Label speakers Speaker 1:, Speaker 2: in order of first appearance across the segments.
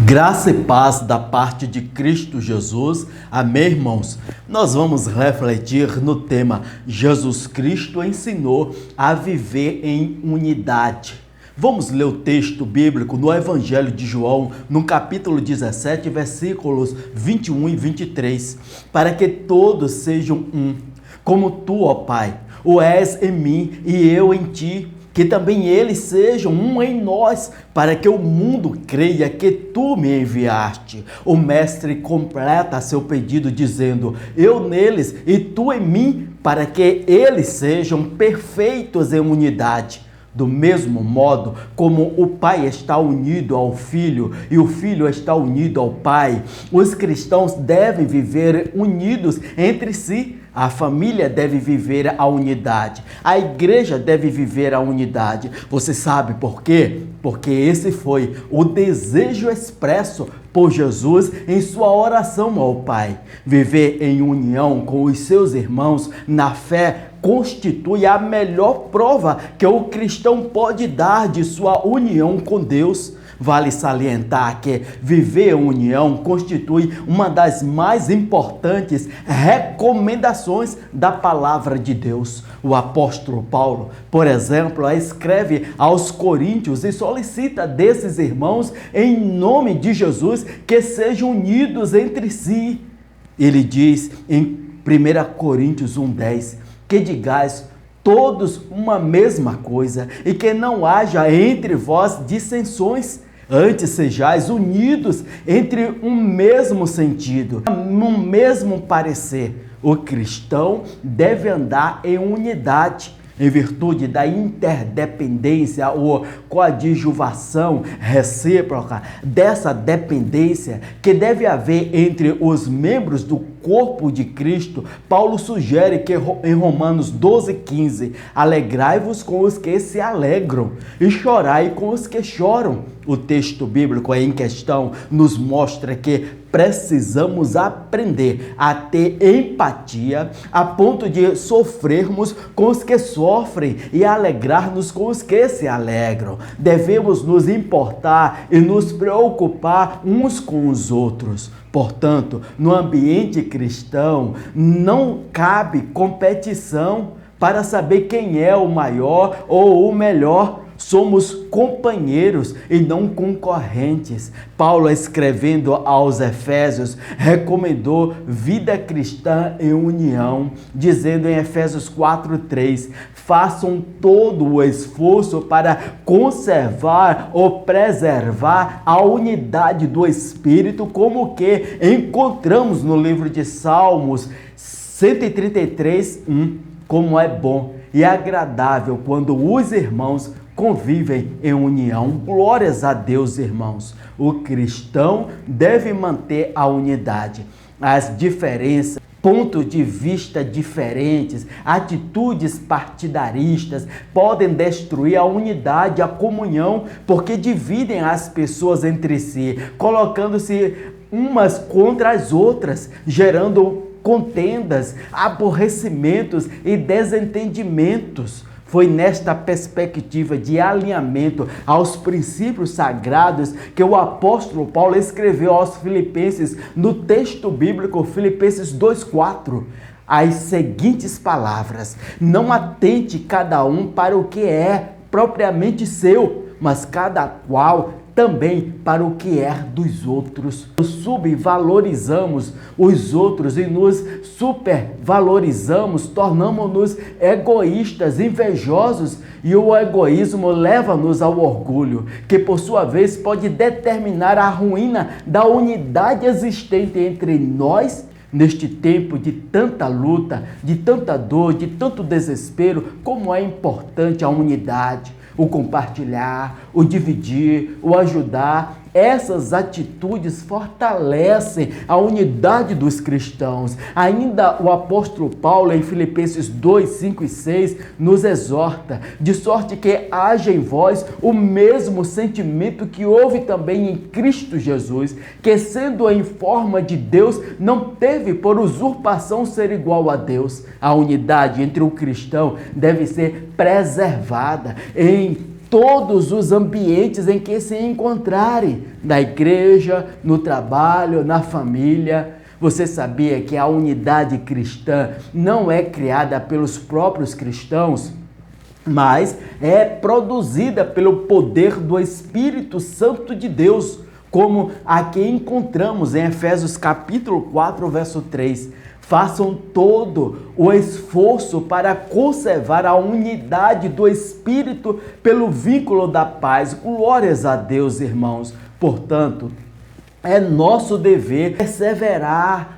Speaker 1: Graça e paz da parte de Cristo Jesus. Amém, irmãos? Nós vamos refletir no tema Jesus Cristo ensinou a viver em unidade. Vamos ler o texto bíblico no Evangelho de João, no capítulo 17, versículos 21 e 23. Para que todos sejam um, como tu, ó Pai, o és em mim e eu em ti, que também eles sejam um em nós, para que o mundo creia que tu me enviaste. O mestre completa seu pedido dizendo: eu neles e tu em mim, para que eles sejam perfeitos em unidade. Do mesmo modo como o Pai está unido ao Filho e o Filho está unido ao Pai, os cristãos devem viver unidos entre si. A família deve viver a unidade. A igreja deve viver a unidade. Você sabe por quê? Porque esse foi o desejo expresso por Jesus em sua oração ao Pai. Viver em união com os seus irmãos na fé constitui a melhor prova que o cristão pode dar de sua união com Deus. Vale salientar que viver em união constitui uma das mais importantes recomendações da palavra de Deus. O apóstolo Paulo, por exemplo, escreve aos Coríntios e solicita desses irmãos, em nome de Jesus, que sejam unidos entre si. Ele diz em 1 Coríntios 1:10, que digais todos uma mesma coisa e que não haja entre vós dissensões. Antes sejais unidos entre um mesmo sentido, um mesmo parecer. O cristão deve andar em unidade, em virtude da interdependência ou coadjuvação recíproca, dessa dependência que deve haver entre os membros do corpo de Cristo. Paulo sugere que em Romanos 12:15, alegrai-vos com os que se alegram e chorai com os que choram. O texto bíblico em questão nos mostra que precisamos aprender a ter empatia a ponto de sofrermos com os que sofrem e alegrar-nos com os que se alegram. Devemos nos importar e nos preocupar uns com os outros. Portanto, no ambiente cristão não cabe competição para saber quem é o maior ou o melhor. Somos companheiros e não concorrentes. Paulo, escrevendo aos Efésios, recomendou vida cristã em união, dizendo em Efésios 4:3, façam todo o esforço para conservar ou preservar a unidade do Espírito, como que encontramos no livro de Salmos 133:1, como é bom e agradável quando os irmãos convivem em união. Glórias a Deus, irmãos. O cristão deve manter a unidade. As diferenças, pontos de vista diferentes, atitudes partidaristas podem destruir a unidade, a comunhão, porque dividem as pessoas entre si, colocando-se umas contra as outras, gerando contendas, aborrecimentos e desentendimentos. Foi nesta perspectiva de alinhamento aos princípios sagrados que o apóstolo Paulo escreveu aos Filipenses, no texto bíblico Filipenses 2:4, as seguintes palavras: não atente cada um para o que é propriamente seu, mas cada qual também para o que é dos outros. Subvalorizamos os outros e nos supervalorizamos, tornamos-nos egoístas, invejosos, e o egoísmo leva-nos ao orgulho, que por sua vez pode determinar a ruína da unidade existente entre nós. Neste tempo de tanta luta, de tanta dor, de tanto desespero, como é importante a unidade, o compartilhar, o dividir, o ajudar. Essas atitudes fortalecem a unidade dos cristãos. Ainda o apóstolo Paulo, em Filipenses 2:5 e 6, nos exorta, de sorte que haja em vós o mesmo sentimento que houve também em Cristo Jesus, que sendo em forma de Deus, não teve por usurpação ser igual a Deus. A unidade entre o cristão deve ser preservada em todos os ambientes em que se encontrarem, na igreja, no trabalho, na família. Você sabia que a unidade cristã não é criada pelos próprios cristãos, mas é produzida pelo poder do Espírito Santo de Deus, como aqui encontramos em Efésios capítulo 4, verso 3. Façam todo o esforço para conservar a unidade do Espírito pelo vínculo da paz. Glórias a Deus, irmãos. Portanto, é nosso dever perseverar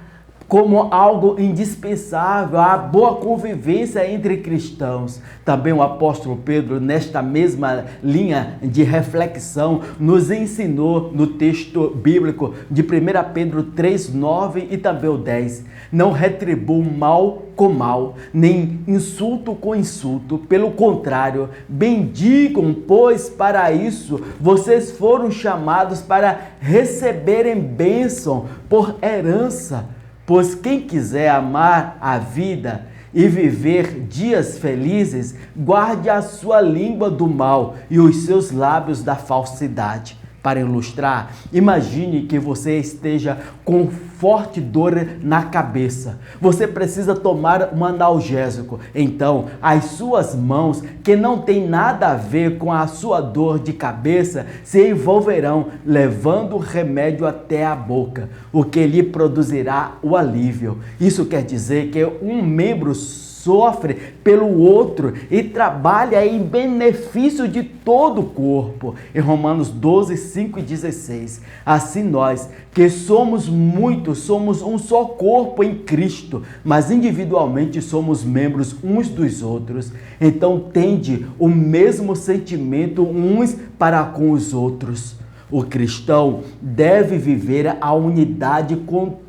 Speaker 1: como algo indispensável, a boa convivência entre cristãos. Também o apóstolo Pedro, nesta mesma linha de reflexão, nos ensinou no texto bíblico de 1 Pedro 3, 9 e também o 10. Não retribuam mal com mal, nem insulto com insulto. Pelo contrário, bendigam, pois para isso vocês foram chamados para receberem bênção por herança. Pois quem quiser amar a vida e viver dias felizes, guarde a sua língua do mal e os seus lábios da falsidade. Para ilustrar, imagine que você esteja com forte dor na cabeça. Você precisa tomar um analgésico. Então, as suas mãos, que não tem nada a ver com a sua dor de cabeça, se envolverão, levando o remédio até a boca, o que lhe produzirá o alívio. Isso quer dizer que um membro sofre pelo outro e trabalha em benefício de todo o corpo. Em Romanos 12, 5 e 16. Assim nós, que somos muitos, somos um só corpo em Cristo, mas individualmente somos membros uns dos outros. Então tende o mesmo sentimento uns para com os outros. O cristão deve viver a unidade com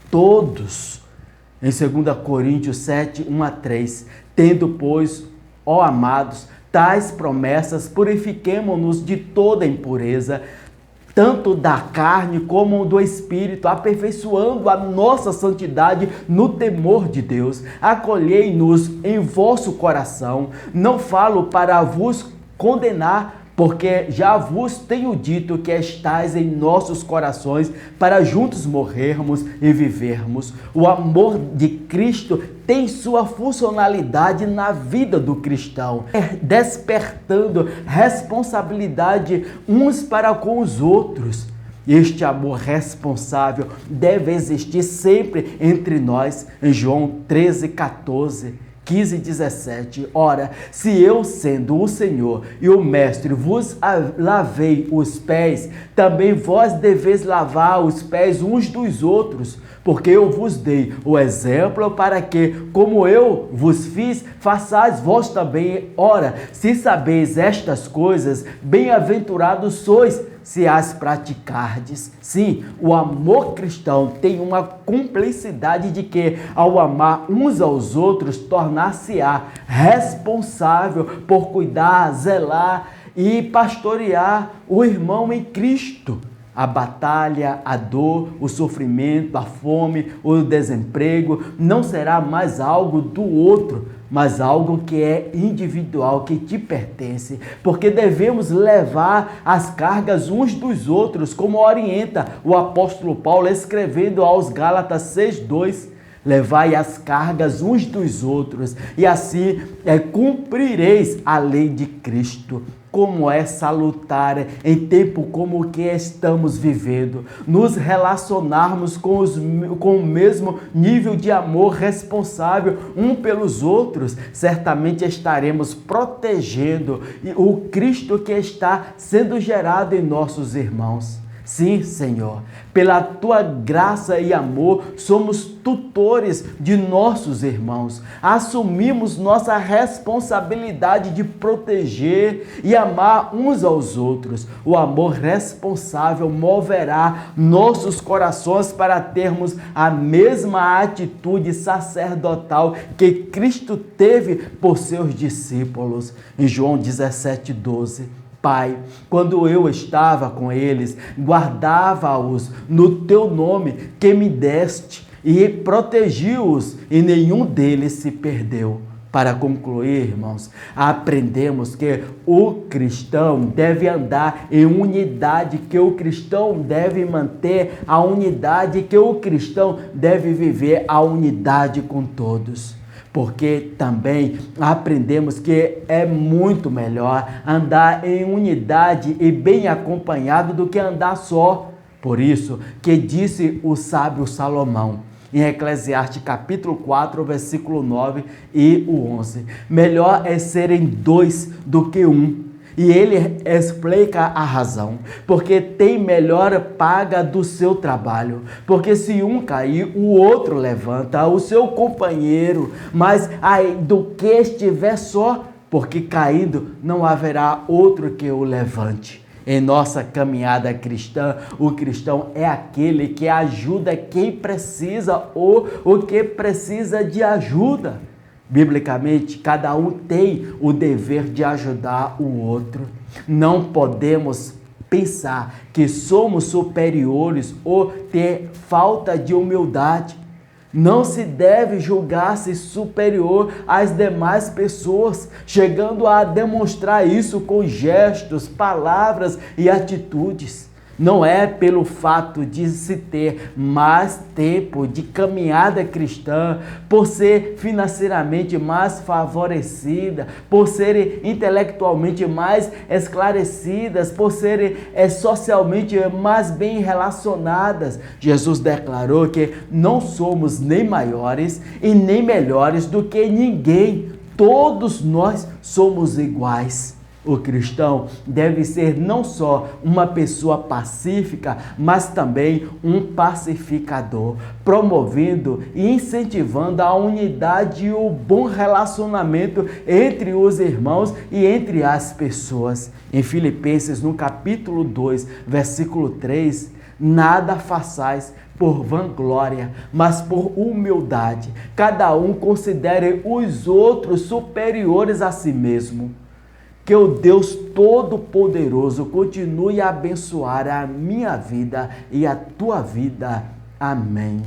Speaker 1: todos. Em 2 Coríntios 7, 1 a 3, tendo, pois, ó amados, tais promessas, purifiquemo-nos de toda impureza, tanto da carne como do Espírito, aperfeiçoando a nossa santidade no temor de Deus. Acolhei-nos em vosso coração, não falo para vos condenar, porque já vos tenho dito que estais em nossos corações para juntos morrermos e vivermos. O amor de Cristo tem sua funcionalidade na vida do cristão, despertando responsabilidade uns para com os outros. Este amor responsável deve existir sempre entre nós. Em João 13, 14. 15 e 17. Ora, se eu, sendo o Senhor e o Mestre, vos lavei os pés, também vós deveis lavar os pés uns dos outros, porque eu vos dei o exemplo para que, como eu vos fiz, façais vós também. Ora, se sabeis estas coisas, bem-aventurados sois, se as praticardes. Sim, o amor cristão tem uma cumplicidade de que, ao amar uns aos outros, tornar-se-á responsável por cuidar, zelar e pastorear o irmão em Cristo. A batalha, a dor, o sofrimento, a fome, o desemprego não será mais algo do outro, mas algo que é individual, que te pertence, porque devemos levar as cargas uns dos outros, como orienta o apóstolo Paulo escrevendo aos Gálatas 6:2. Levai as cargas uns dos outros, e assim cumprireis a lei de Cristo. Como é salutar em tempo como o que estamos vivendo, nos relacionarmos com o mesmo nível de amor responsável um pelos outros. Certamente estaremos protegendo o Cristo que está sendo gerado em nossos irmãos. Sim, Senhor, pela Tua graça e amor, somos tutores de nossos irmãos. Assumimos nossa responsabilidade de proteger e amar uns aos outros. O amor responsável moverá nossos corações para termos a mesma atitude sacerdotal que Cristo teve por seus discípulos. Em João 17:12. Pai, quando eu estava com eles, guardava-os no teu nome que me deste e protegi-os, e nenhum deles se perdeu. Para concluir, irmãos, aprendemos que o cristão deve andar em unidade, que o cristão deve manter a unidade, que o cristão deve viver a unidade com todos. Porque também aprendemos que é muito melhor andar em unidade e bem acompanhado do que andar só. Por isso que disse o sábio Salomão, em Eclesiastes capítulo 4, versículo 9 e o 11. Melhor é serem dois do que um. E ele explica a razão. Porque tem melhor paga do seu trabalho. Porque se um cair, o outro levanta, o seu companheiro. Mas aí, do que estiver só, porque caindo não haverá outro que o levante. Em nossa caminhada cristã, o cristão é aquele que ajuda quem precisa ou o que precisa de ajuda. Biblicamente, cada um tem o dever de ajudar o outro. Não podemos pensar que somos superiores ou ter falta de humildade. Não se deve julgar-se superior às demais pessoas, chegando a demonstrar isso com gestos, palavras e atitudes. Não é pelo fato de se ter mais tempo de caminhada cristã, por ser financeiramente mais favorecida, por serem intelectualmente mais esclarecidas, por serem socialmente mais bem relacionadas. Jesus declarou que não somos nem maiores e nem melhores do que ninguém. Todos nós somos iguais. O cristão deve ser não só uma pessoa pacífica, mas também um pacificador, promovendo e incentivando a unidade e o bom relacionamento entre os irmãos e entre as pessoas. Em Filipenses, no capítulo 2, versículo 3, nada façais por vanglória, mas por humildade. Cada um considere os outros superiores a si mesmo. Que o Deus Todo-Poderoso continue a abençoar a minha vida e a tua vida. Amém.